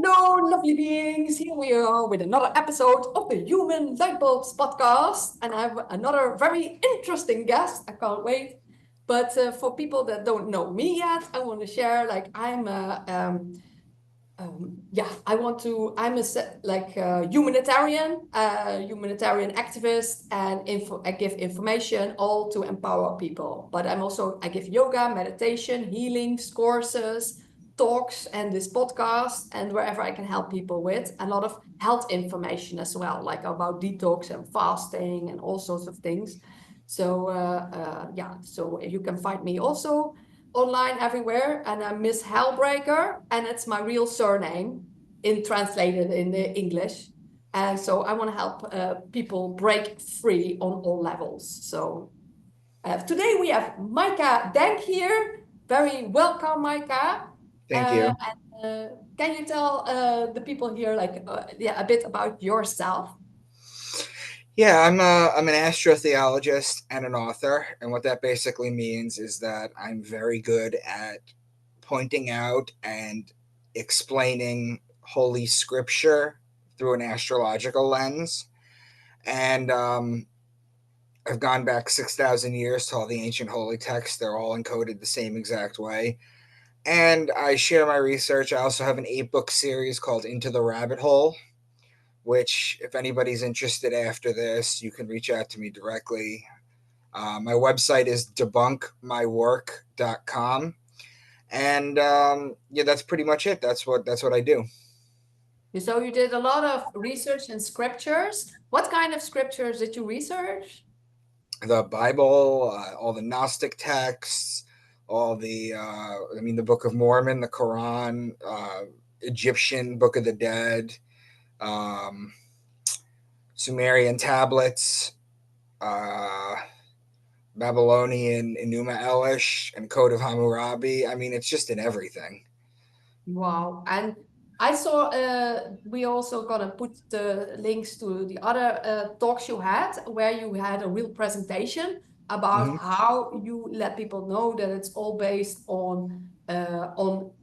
Hello, lovely beings. Here we are with another episode of the Human Lightbulbs podcast. And I have another very interesting guest. I can't wait. But for people that don't know me yet, I want to share I'm a humanitarian activist, and I give information all to empower people. But I give yoga, meditation, healings, courses, talks, and this podcast, and wherever I can help people with a lot of health information as well, like about detox and fasting and all sorts of things. So you can find me also online everywhere, and I'm MissHellbreaker, and it's my real surname translated in the English. And so I want to help people break free on all levels. So today we have Micah Dank here. Very welcome, Micah. Thank you. Can you tell the people here a bit about yourself? Yeah, I'm an astrotheologist and an author, and what that basically means is that I'm very good at pointing out and explaining Holy Scripture through an astrological lens. And I've gone back 6,000 years to all the ancient holy texts. They're all encoded the same exact way. And I share my research. I also have an 8-book series called Into the Rabbit Hole, which, if anybody's interested after this, you can reach out to me directly. My website is debunkmywork.com. And that's pretty much it. That's what I do. So you did a lot of research in scriptures. What kind of scriptures did you research? The Bible, all the Gnostic texts, all the Book of Mormon, the Quran, Egyptian Book of the Dead, um, Sumerian tablets, Babylonian Enuma Elish, and Code of Hammurabi. I mean, it's just in everything. Wow. And I saw we also gonna put the links to the other talks you had, where you had a real presentation about how you let people know that it's all based on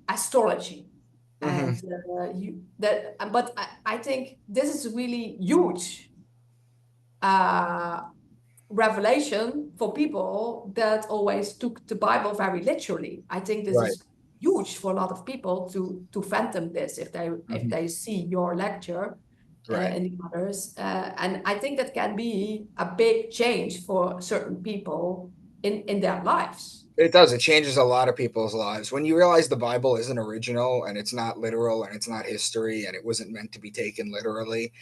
astrology. Mm-hmm. And but I think this is really huge revelation for people that always took the Bible very literally. I think this Right. is huge for a lot of people to fathom this if Mm-hmm. they see your lecture Right. and the others. And I think that can be a big change for certain people in their lives. It does. It changes a lot of people's lives. When you realize the Bible isn't original and it's not literal and it's not history and it wasn't meant to be taken literally,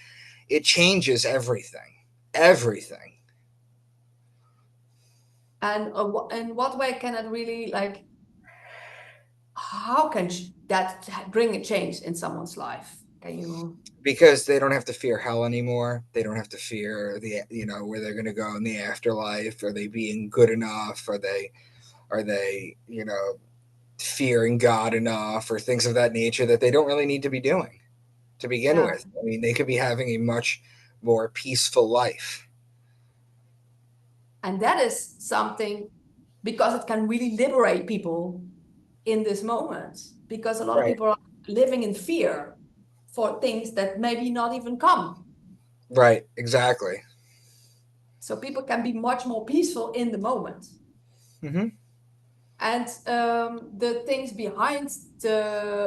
it changes everything. Everything. And in what way can it really how can that bring a change in someone's life? Can you? Because they don't have to fear hell anymore. They don't have to fear where they're going to go in the afterlife. Are they being good enough? Are they fearing God enough, or things of that nature that they don't really need to be doing to begin Yeah. with. I mean, they could be having a much more peaceful life. And that is something, because it can really liberate people in this moment, because a lot of Right. people are living in fear for things that maybe not even come. Right. Exactly. So people can be much more peaceful in the moment. Mm-hmm. And the things behind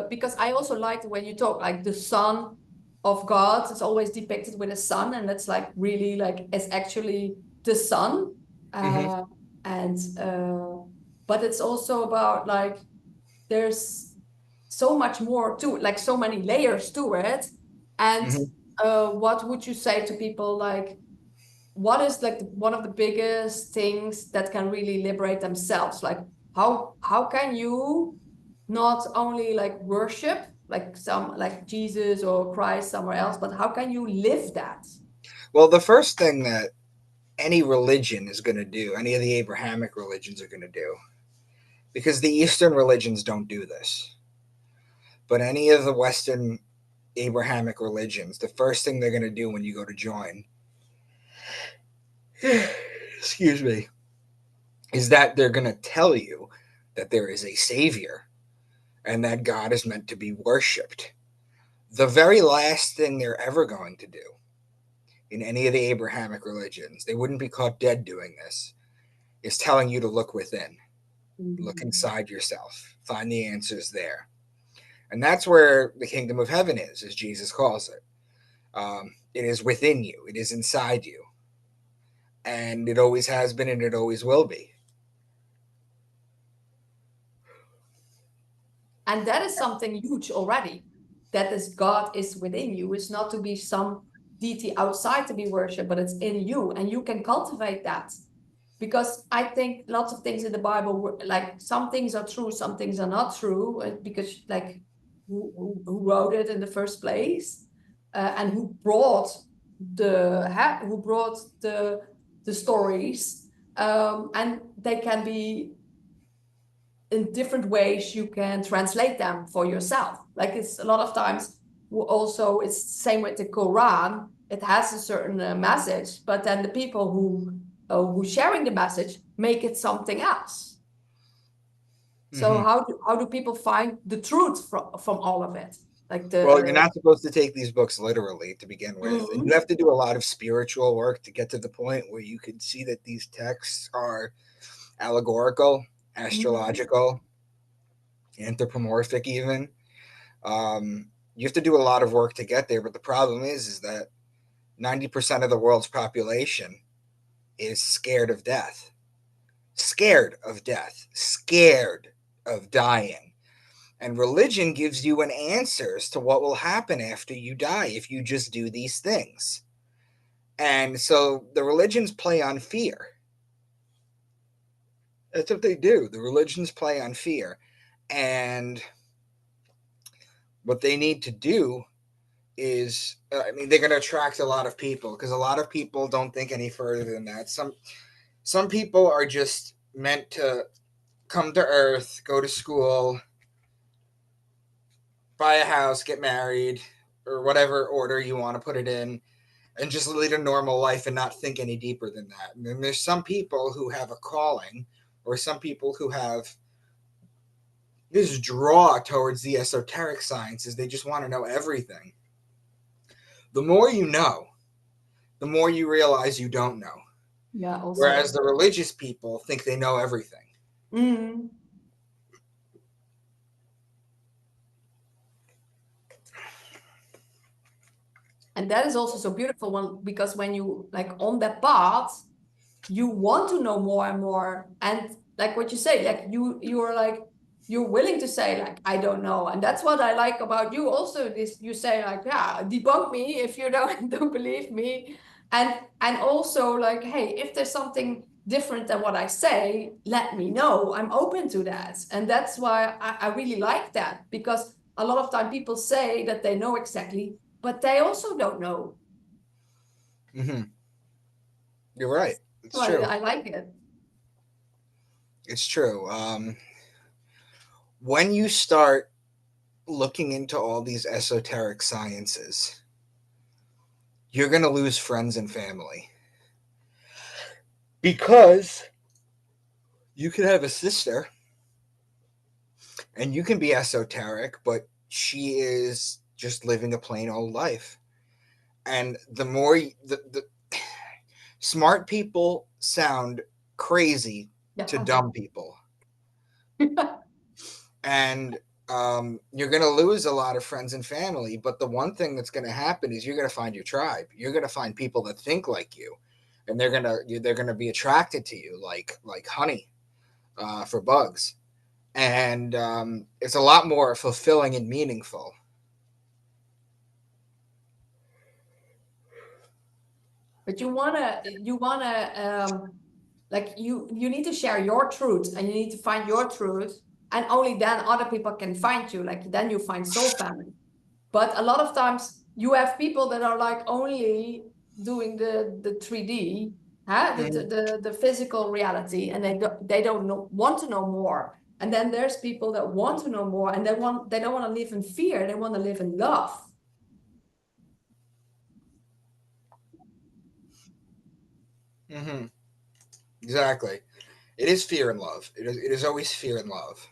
because I also like when you talk like the Son of God is always depicted with a sun, and that's like really like it's actually the sun. Mm-hmm. Uh, and but it's also about like there's so much more to it, like so many layers to it. And Mm-hmm. what would you say to people like what is like one of the biggest things that can really liberate themselves? Like how can you not only like worship like some like Jesus or Christ somewhere else, but how can you live that? Well, the first thing that any religion is going to do, any of the Abrahamic religions are going to do, because the Eastern religions don't do this, but any of the Western Abrahamic religions, the first thing they're going to do when you go to join, excuse me, is that they're going to tell you that there is a savior and that God is meant to be worshipped. The very last thing they're ever going to do in any of the Abrahamic religions, they wouldn't be caught dead doing this, is telling you to look within, look inside yourself, find the answers there. And that's where the kingdom of heaven is, as Jesus calls it. It is within you, it is inside you. And it always has been and it always will be. And that is something huge already. That is, God is within you. It's not to be some deity outside to be worshipped, but it's in you, and you can cultivate that. Because I think lots of things in the Bible, like some things are true, some things are not true, because like who wrote it in the first place, and who brought the stories, and they can be in different ways. You can translate them for yourself. Like it's a lot of times also, it's the same with the Quran. It has a certain message, but then the people who sharing the message make it something else. So how do people find the truth from all of it? Like well, you're not supposed to take these books literally to begin with. And you have to do a lot of spiritual work to get to the point where you can see that these texts are allegorical, astrological, anthropomorphic even. You have to do a lot of work to get there, but the problem is that 90% of the world's population is scared of death. Scared of death. Scared of dying. And religion gives you an answers to what will happen after you die if you just do these things. And so the religions play on fear. That's what they do. The religions play on fear. And what they need to do is, they're going to attract a lot of people, because a lot of people don't think any further than that. Some people are just meant to come to Earth, go to school, buy a house, get married, or whatever order you want to put it in, and just lead a normal life and not think any deeper than that. And then there's some people who have a calling, or some people who have this draw towards the esoteric sciences. They just want to know everything. The more you know, the more you realize you don't know. Yeah. Also. Whereas the religious people think they know everything. And that is also so beautiful because when you like on that path, you want to know more and more. And like what you say, like you're like, you're willing to say like, I don't know. And that's what I like about you also, this, you say like, yeah, debunk me if you don't believe me. And also like, hey, if there's something different than what I say, let me know. I'm open to that. And that's why I really like that, because a lot of time people say that they know exactly, but they also don't know. You're right. It's So true. I like it. It's true. When you start looking into all these esoteric sciences, you're going to lose friends and family. Because you could have a sister and you can be esoteric, but she is just living a plain old life. And the more the smart people sound crazy to dumb people. And you're going to lose a lot of friends and family. But the one thing that's going to happen is you're going to find your tribe. You're going to find people that think like you, and they're going to be attracted to you like honey for bugs. And it's a lot more fulfilling and meaningful. But you wanna like you need to share your truth, and you need to find your truth, and only then other people can find you. Like then you find soul family. But a lot of times you have people that are like only doing the 3D, huh? The physical reality, and they don't want to know more. And then there's people that want to know more, and they don't want to live in fear. They want to live in love. Exactly. It is fear and love. It is always fear and love.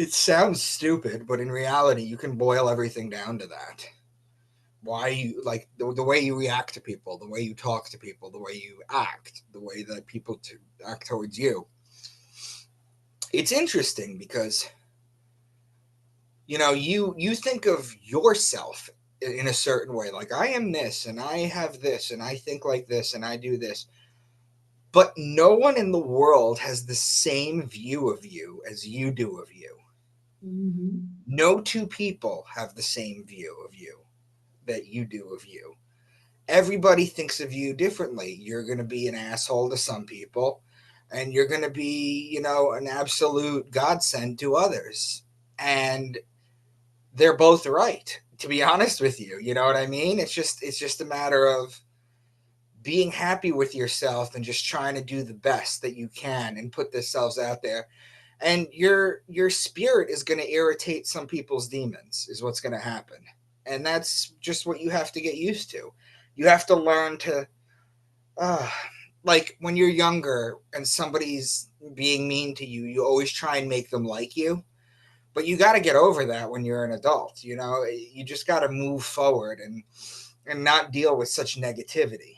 It sounds stupid, but in reality, you can boil everything down to that. Why you like the way you react to people, the way you talk to people, the way you act, the way that people act towards you. It's interesting because you think of yourself in a certain way, like I am this and I have this and I think like this and I do this, but no one in the world has the same view of you as you do of you. Mm-hmm. No two people have the same view of you that you do of you. Everybody thinks of you differently. You're going to be an asshole to some people, and you're going to be, an absolute godsend to others. And they're both right, to be honest with you. You know what I mean? It's just a matter of being happy with yourself and just trying to do the best that you can and put themselves out there. And your spirit is going to irritate some people's demons, is what's going to happen. And that's just what you have to get used to. You have to learn to uh, like when you're younger and somebody's being mean to you, you always try and make them like you. But you got to get over that when you're an adult. You just got to move forward and not deal with such negativity.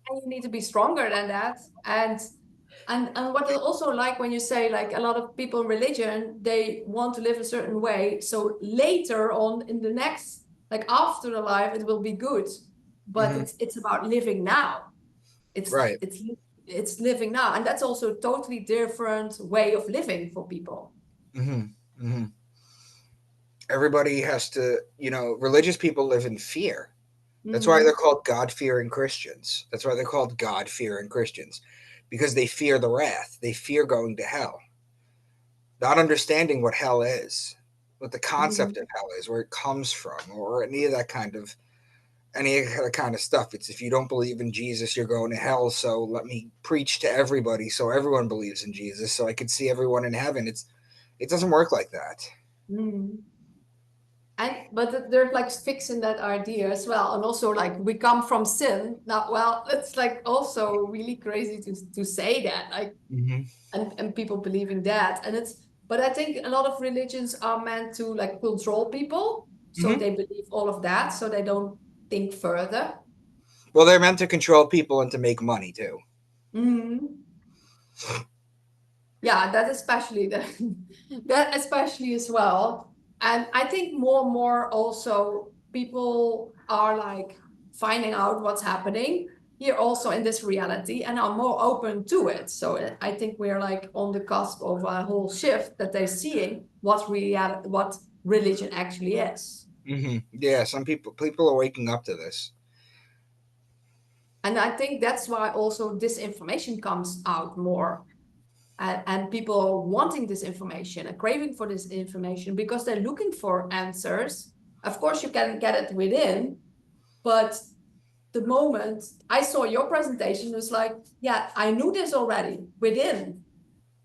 And you need to be stronger than that. And what I also like when you say, like, a lot of people in religion, they want to live a certain way, so later on in the next, like after the life, it will be good. But Mm-hmm. it's about living now. it's Right. it's it's living now, and that's also a totally different way of living for people. Mm-hmm. Mm-hmm. Everybody has to, religious people live in fear. That's why they're Mm-hmm. called God fearing Christians. That's why they're called God fearing Christians, because they fear the wrath. They fear going to hell, not understanding what hell is, what the concept Mm-hmm. of hell is, where it comes from, or any of that kind of stuff. It's if you don't believe in Jesus, you're going to hell. So let me preach to everybody, so everyone believes in Jesus, so I can see everyone in heaven. It doesn't work like that. Mm-hmm. And but there's like fixing that idea as well, and also like we come from sin now. Well, it's like also really crazy to say that, like, Mm-hmm. and people believing that, and it's, but I think a lot of religions are meant to like control people, so Mm-hmm. they believe all of that, so they don't think further. Well, they're meant to control people and to make money too. Mm-hmm. Yeah, that especially that especially as well. And I think more and more also people are like finding out what's happening here also in this reality and are more open to it. So I think we're like on the cusp of a whole shift that they're seeing what religion actually is. Mm-hmm. Yeah, some people are waking up to this. And I think that's why also this information comes out more, and people wanting this information and craving for this information because they're looking for answers. Of course, you can get it within, but the moment I saw your presentation, it was like, yeah, I knew this already within.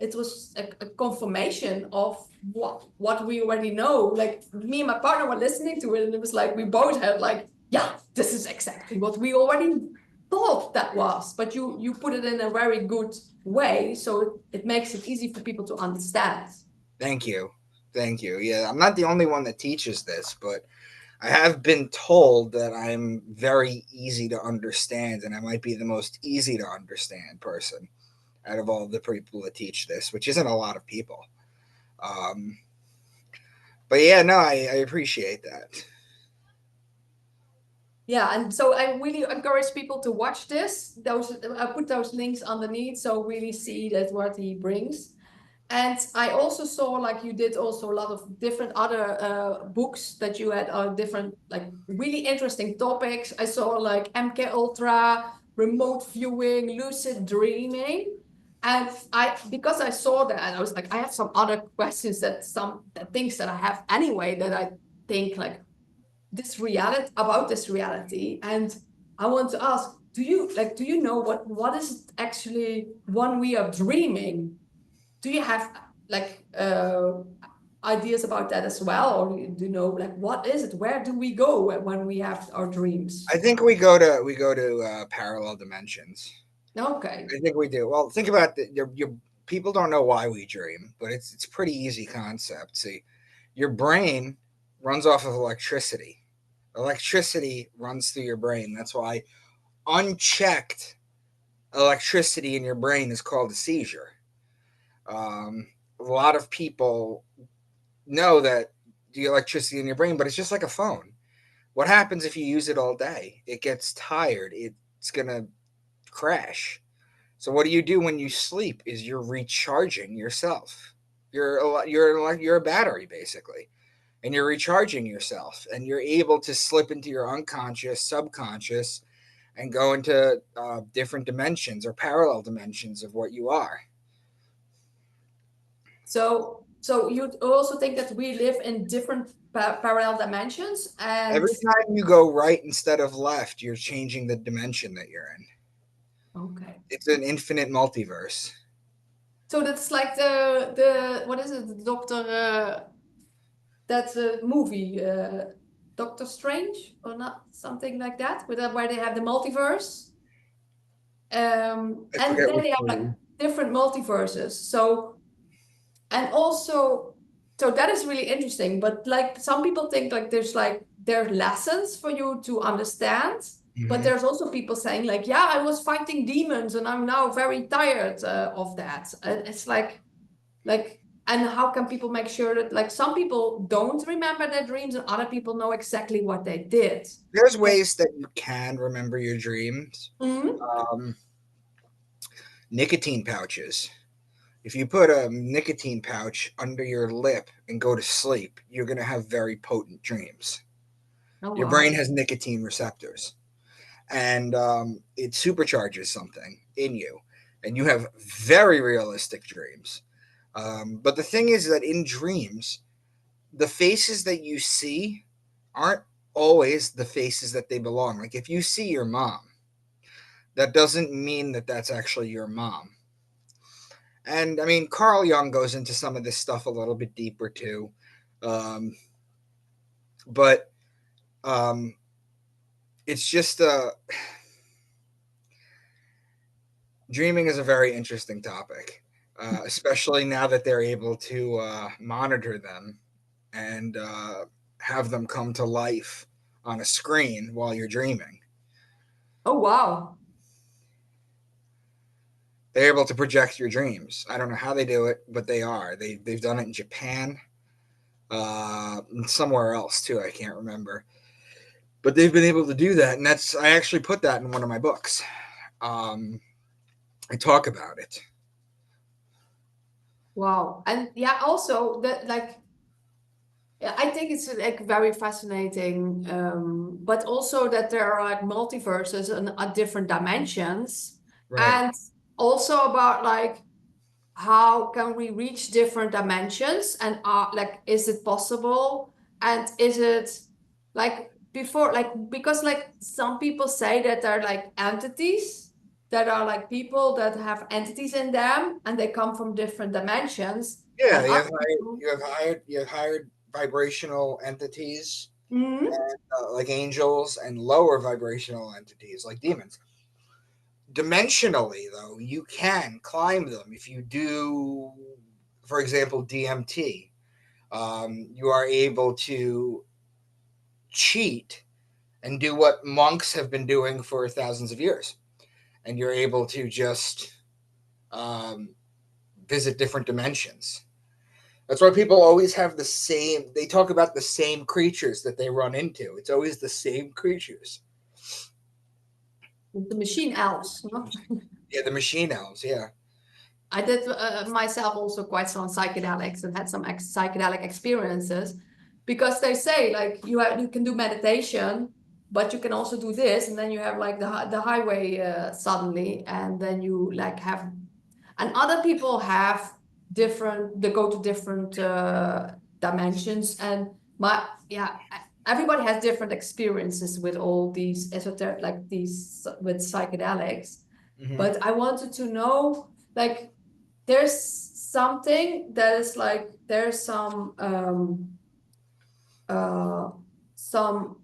It was a confirmation of what we already know. Like me and my partner were listening to it, and it was like we both had like, yeah, this is exactly what we already thought that was. But you put it in a very good way, so it makes it easy for people to understand. Thank you. Thank you. Yeah, I'm not the only one that teaches this, but I have been told that I'm very easy to understand and I might be the most easy to understand person out of all the people that teach this, which isn't a lot of people. Um, but yeah, no, I appreciate that. Yeah, and so I really encourage people to watch this. Those I put those links underneath, so really see that what he brings. And I also saw like you did also a lot of different other books that you had different like really interesting topics. I saw like MK Ultra, remote viewing, lucid dreaming. And I, because I saw that, I was like, I have some other questions that things that I have anyway that I think like this reality about this reality. And I want to ask, do you know what is actually when we are dreaming? Do you have like ideas about that as well, or do you know like what is it, where do we go when we have our dreams? I think we go to parallel dimensions. Okay. I think we do. Well, think about people don't know why we dream, but it's a pretty easy concept. See, your brain runs off of electricity. Electricity runs through your brain. That's why unchecked electricity in your brain is called a seizure. A lot of people know that the electricity in your brain, but it's just like a phone. What happens if you use it all day? It gets tired. It's gonna crash. So what do you do when you sleep? Is you're recharging yourself. You're a battery basically, and you're recharging yourself, and you're able to slip into your unconscious, subconscious, and go into different dimensions or parallel dimensions of what you are. So you also think that we live in different parallel dimensions, and Every time you go right instead of left, you're changing the dimension that you're in. okay. It's an infinite multiverse. So that's like the what is it, the Doctor that movie Doctor Strange or not something like that, where they have the multiverse, I and forget then which they have like one. different multiverses. So and also so that is really interesting. But like some people think like there are lessons for you to understand. But Mm-hmm. there's also people saying like, yeah, I was fighting demons and I'm now very tired of that. And it's like, and how can people make sure that like some people don't remember their dreams and other people know exactly what they did? There's ways that you can remember your dreams. Mhm. Um, nicotine pouches. If you put a nicotine pouch under your lip and go to sleep, you're going to have very potent dreams. Oh, Your brain wow. has nicotine receptors, and it supercharges something in you, and you have very realistic dreams. But the thing is that in dreams, the faces that you see aren't always the faces that they belong. Like if you see your mom, that doesn't mean that that's actually your mom. And I mean, Carl Jung goes into some of this stuff a little bit deeper too. Um, but um, it's just dreaming is a very interesting topic, especially now that they're able to monitor them and have them come to life on a screen while you're dreaming. Oh, wow. They're able to project your dreams. I don't know how they do it, but they are. They've done it in Japan, and somewhere else too. I can't remember, but they've been able to do that, and that's I actually put that in one of my books. Um, I talk about it. Wow. And yeah, also that like yeah, I think it's like very fascinating, but also that there are like multiverses and different dimensions, Right. and also about like how can we reach different dimensions, and like is it possible, and is it like before like because like some people say that they're like entities that are like people that have entities in them and they come from different dimensions, Yeah, and other people. you have hired vibrational entities Mhm. like angels and lower vibrational entities like demons. Dimensionally, though, you can climb them if you do, for example, DMT. You are able to cheat and do what monks have been doing for thousands of years, and you're able to just um, visit different dimensions. That's why people always have the same. They talk about the same creatures that they run into. It's always the same creatures. The machine elves, no? Yeah, the machine elves. Yeah. I did myself also quite some psychedelics and had some psychedelic experiences, because they say like you can do meditation, but you can also do this, and then you have like the highway suddenly, and then you like have, and other people have different. They go to different dimensions, and my yeah. Everybody has different experiences with all these esoteric, like these with psychedelics. Mm-hmm. But I wanted to know, like, there's something that is like there's uh some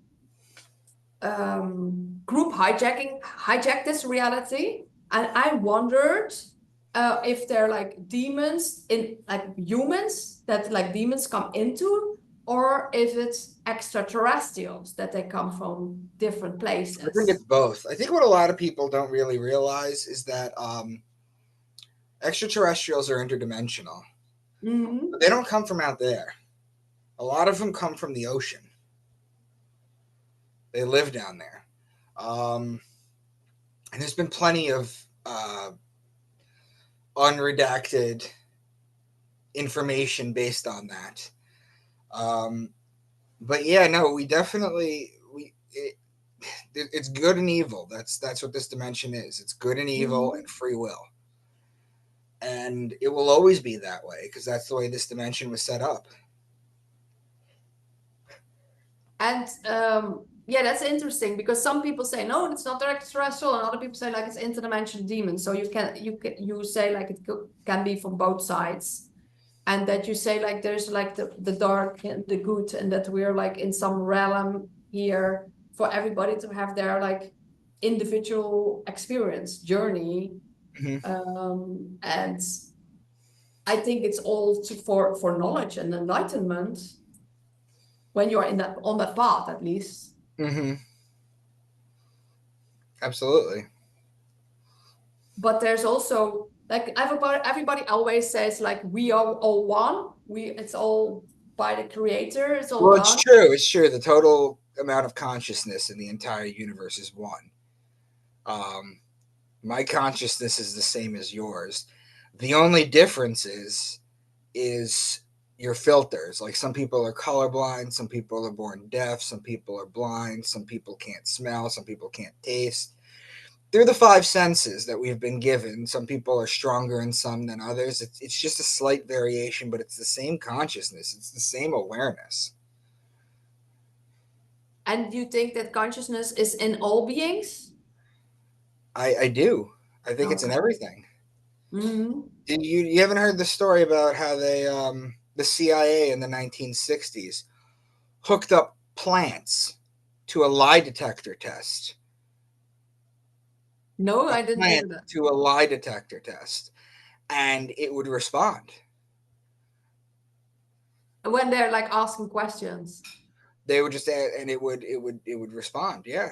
group hijacked this reality, and I wondered if they're like demons in like humans that like demons come into, or if it's extraterrestrials that they come from different places. I think it's both. I think what a lot of people don't really realize is that extraterrestrials are interdimensional. Mm-hmm. But they don't come from out there. A lot of them come from the ocean. They live down there. And there's been plenty of unredacted information based on that. But yeah, no, we definitely it's good and evil. That's what this dimension is. It's good and evil and free will. And it will always be that way because that's the way this dimension was set up. And yeah, that's interesting because some people say no, it's not extraterrestrial, and other people say like it's interdimensional demons. So you say like it can be from both sides, and that you say like there's like the dark and the good, and that we're like in some realm here for everybody to have their like individual experience journey. And I think it's all for knowledge and enlightenment when you're on that path, at least. Absolutely. But there's also like everybody always says like we are all one. It's all by the creator. It's all Well, one. it's true. It's true. The total amount of consciousness in the entire universe is one. My consciousness is the same as yours. The only difference is your filters. Like some people are colorblind, some people are born deaf, some people are blind, some people can't smell, some people can't taste. Through the five senses that we've been given, some people are stronger in some than others. It's just a slight variation, but it's the same consciousness. It's the same awareness. And you think that consciousness is in all beings? I do. I think it's in Okay. everything. Mm-hmm. Did you haven't heard the story about how they the CIA in the 1960s hooked up plants to a lie detector test? No, A I didn't hear plant that. to a lie detector test, and it would respond. When they're like asking questions. They would just and it would respond. Yeah.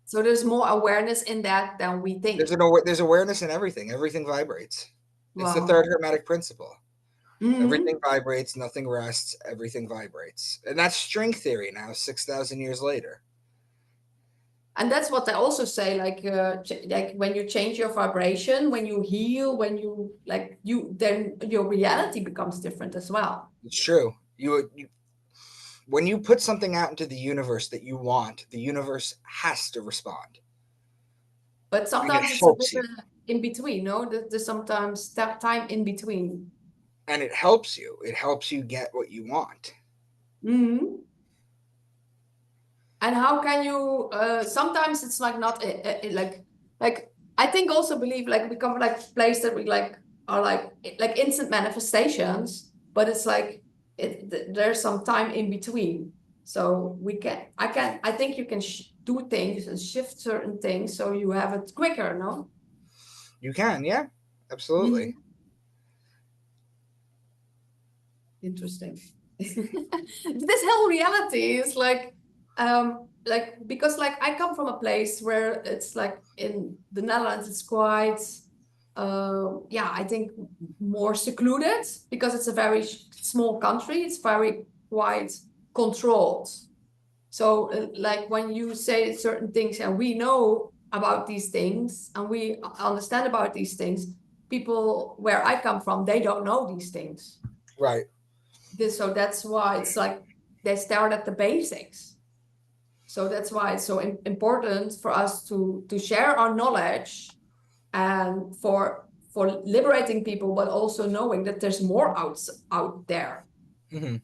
So there's more awareness in that than we think. There's awareness in everything. Everything vibrates. It's the Wow. third hermetic principle. Mm-hmm. Everything vibrates, nothing rests, everything vibrates. And that's string theory now, 6,000 years later. And that's what they also say, like when you change your vibration, when you heal, when you like then your reality becomes different as well. It's true. When you put something out into the universe that you want, the universe has to respond. But And it sometimes it's a bit helps you. in between, no? There's sometimes that time in between. And it helps you. It helps you get what you want. Mm-hmm. And how can you sometimes it's like not like I think also believe like we come like place that we like are like instant manifestations, but it's like there's some time in between. So I think you can do things and shift certain things so you have it quicker, no? You can, yeah. Absolutely. Mm-hmm. Interesting. This whole reality is like because like I come from a place where it's like in the Netherlands it's quite yeah, I think more secluded because it's a very small country. It's very quite controlled. So like when you say certain things and we know about these things and we understand about these things, people where I come from, they don't know these things. Right. So that's why it's like they start at the basics. So that's why it's so important for us to share our knowledge and for liberating people, but also knowing that there's more out there. Mm-hmm.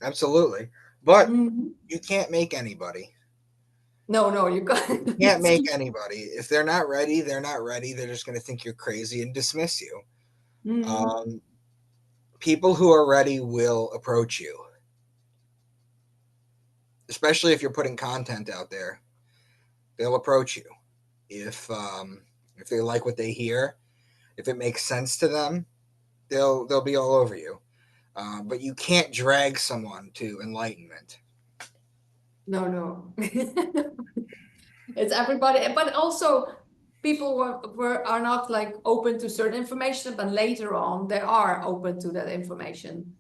Absolutely. But Mm-hmm. you can't make anybody. No, you You can't. can't make anybody. If they're not ready, they're not ready. They're just going to think you're crazy and dismiss you. Mm-hmm. People who are ready will approach you, especially if you're putting content out there. They'll approach you if they like what they hear. If it makes sense to them, they'll be all over you. But you can't drag someone to enlightenment. No. It's everybody, but also people are not like open to certain information, but later on they are open to that information.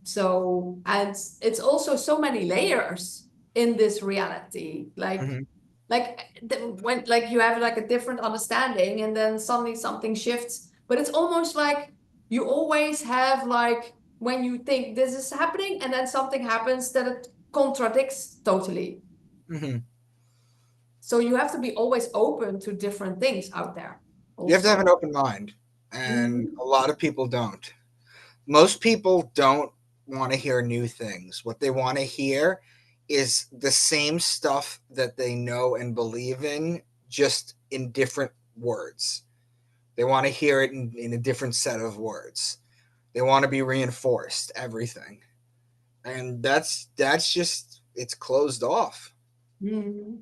So, and it's also so many layers in this reality. When like you have like a different understanding, and then suddenly something shifts. But it's almost like you always have like when you think this is happening, and then something happens that it contradicts totally. So you have to be always open to different things out there. Also. You have to have an open mind, and a lot of people don't. Most people don't want to hear new things. What they want to hear is the same stuff that they know and believe in, just in different words. They want to hear it in a different set of words. They want to be reinforced, everything. And that's just, it's closed off. And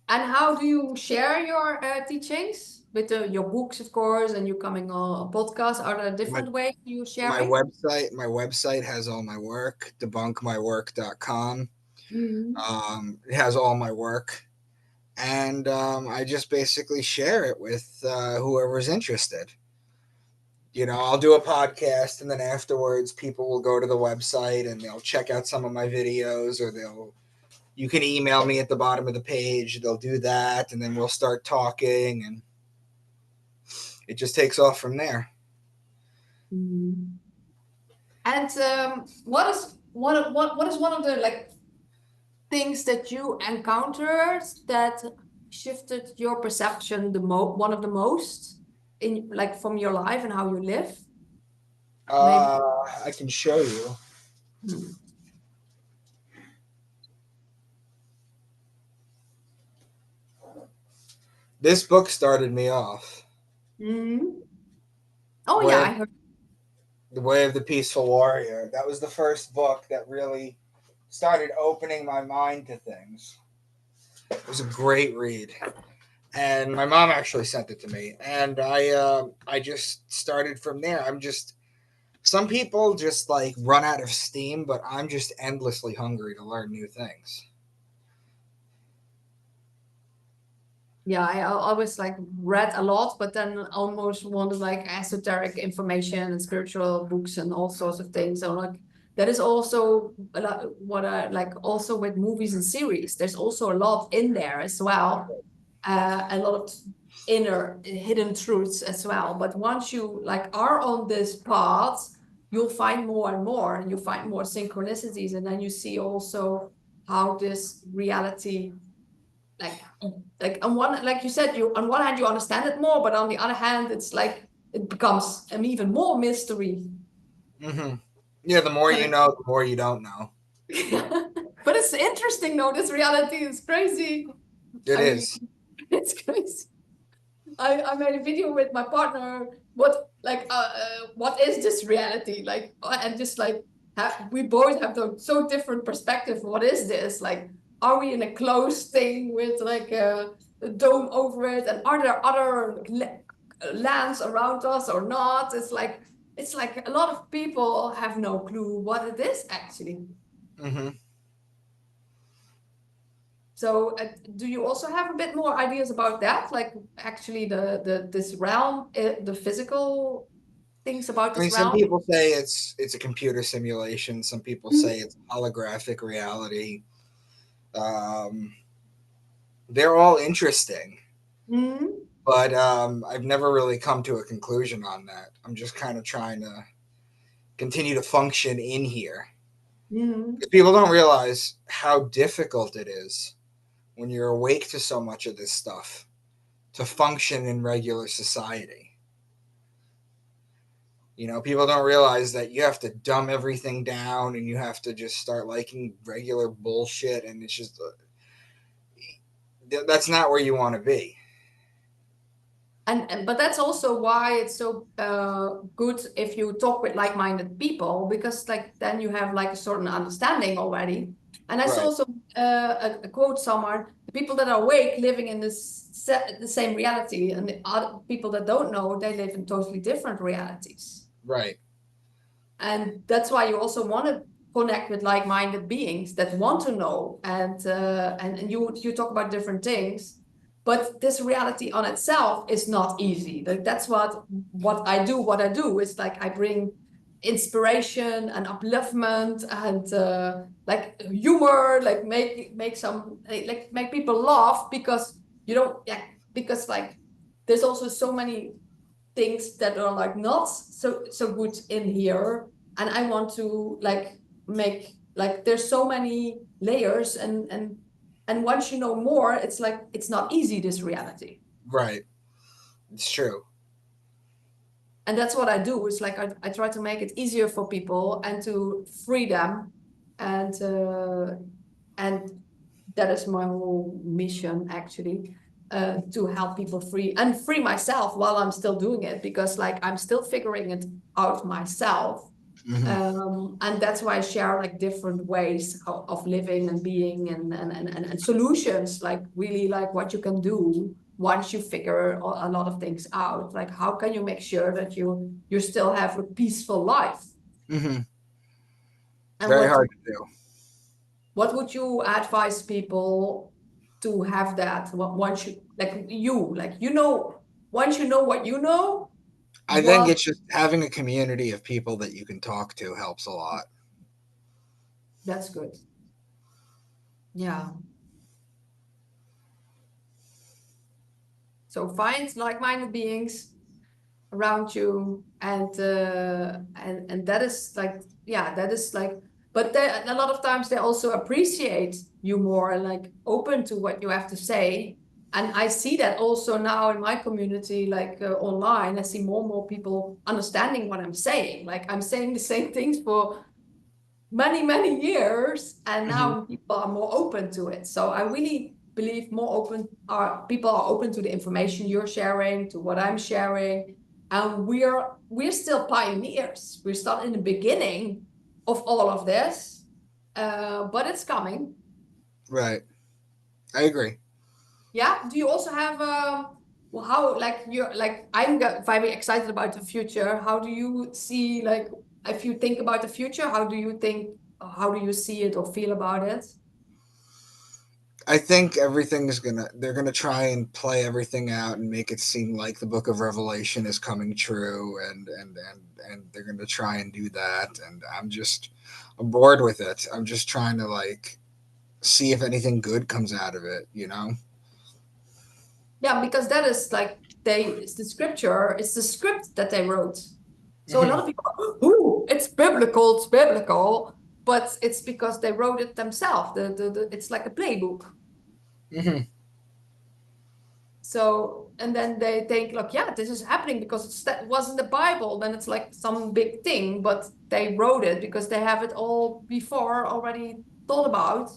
how do you share your teachings? With your books, of course, and you coming on a podcast. Are there different ways you share my it? website has all my work, debunkmywork.com. It has all my work. And I just basically share it with whoever's interested. I'll do a podcast, and then afterwards people will go to the website and they'll check out some of my videos, or you can email me at the bottom of the page. They'll do that, and then we'll start talking, and it just takes off from there. And what is one of the like things that you encountered that shifted your perception one of the most in like from your life and how you live? I can show you. This book started me off. Oh, yeah, I heard. The Way of the Peaceful Warrior. That was the first book that really started opening my mind to things. It was a great read. And my mom actually sent it to me. And I just started from there. Some people just like run out of steam, but I'm just endlessly hungry to learn new things. Yeah, I always like read a lot, but then almost wanted like esoteric information and spiritual books and all sorts of things. So like that is also a lot what I like also with movies and series. There's also a lot in there as well. A lot of inner hidden truths as well. But once you like are on this path, you'll find more and more, and you find more synchronicities, and then you see also how this reality like on one, like you said, you on one hand you understand it more, but on the other hand it's like it becomes an even more mystery. Yeah, the more you know, the more you don't know. But it's interesting though. This reality is crazy. It is. It's crazy. I made a video with my partner. What is this reality like? And just like we both have so different perspective. What is this like? Are we in a closed thing with like a dome over it? And are there other lands around us or not? It's like a lot of people have no clue what it is actually. So do you also have a bit more ideas about that? Like actually this realm, the physical things about this realm? Some people say it's a computer simulation. Some people say it's holographic reality. They're all interesting. But I've never really come to a conclusion on that. I'm just kind of trying to continue to function in here. People don't realize how difficult it is when you're awake to so much of this stuff to function in regular society. People don't realize that you have to dumb everything down, and you have to just start liking regular bullshit, and it's just that's not where you want to be. But that's also why it's so good if you talk with like-minded people, because like then you have like a certain understanding already. And I saw Right. also a quote somewhere: the people that are awake living in the same reality, and the other people that don't know, they live in totally different realities. Right. And that's why you also want to connect with like-minded beings that want to know, and you talk about different things, but this reality on itself is not easy. Like that's what I do. What I do is like I bring inspiration and upliftment and like humor, like make some like make people laugh, because you don't, yeah, because like there's also so many things that are like not so good in here, and I want to like make, like there's so many layers, and once you know more, it's like it's not easy, this reality. Right. It's true. And that's what I do, is like I try to make it easier for people and to free them, and that is my whole mission actually, to help people free and free myself while I'm still doing it, because like I'm still figuring it out myself. Hmm. And that's why I share like different ways of living and being, and solutions, like really like what you can do once you figure a lot of things out. Like how can you make sure that you still have a peaceful life? Hmm. And Very hard to do. what would you advise people to have that once you like you know, once you know what you know, I think what it's just having a community of people that you can talk to helps a lot. that's good. Yeah. So find like-minded beings around you, and that is like, yeah, that is like, but a lot of times they also appreciate you more and like open to what you have to say. And I see that also now in my community, like online, I see more and more people understanding what I'm saying. Like I'm saying the same things for many years, and Hmm. now people are more open to it. So I really believe more open are people are open to the information you're sharing, to what I'm sharing. And we're still pioneers. We're still in the beginning of all of this, but it's coming. Right. I agree. Yeah. Do you also have well, how, like you're like, I'm very excited about the future. How do you see, like, if you think about the future, how do you see it or feel about it? I think everything's they're gonna try and play everything out and make it seem like the book of Revelation is coming true, and they're gonna try and do that, and I'm bored with it. I'm just trying to like see if anything good comes out of it, you know? Yeah, because that is like it's the scripture, it's the script that they wrote. So a lot Hmm. of people are, ooh, it's biblical, but it's because they wrote it themselves. It's like a playbook. Hmm. So, and then they think like, yeah, this is happening because that was in the Bible. Then it's like some big thing, but they wrote it because they have it all before already thought about.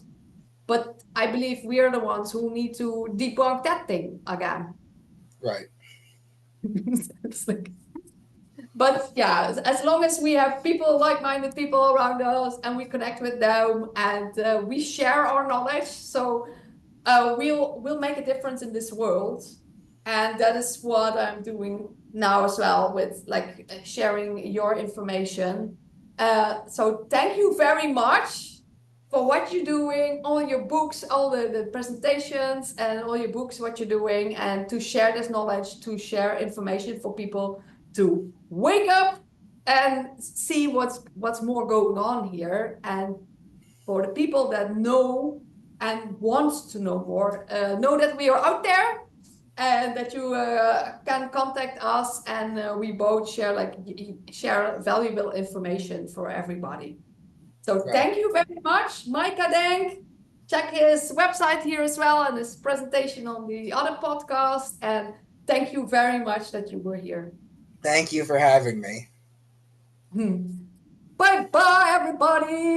But I believe we are the ones who need to debunk that thing again. Right. It's like, but yeah, as long as we have people, like-minded people around us, and we connect with them, and we share our knowledge, so we'll make a difference in this world. And that is what I'm doing now as well, with like sharing your information. So thank you very much for what you're doing, all your books, all the presentations, and all your books, what you're doing, and to share this knowledge, to share information for people to wake up and see what's more going on here. And for the people that know and want to know more, know that we are out there, and that you can contact us, and we both share valuable information for everybody. So Right. thank you very much, Micah Dank. Check his website here as well, and his presentation on the other podcast. And thank you very much that you were here. Thank you for having me. Bye bye, everybody.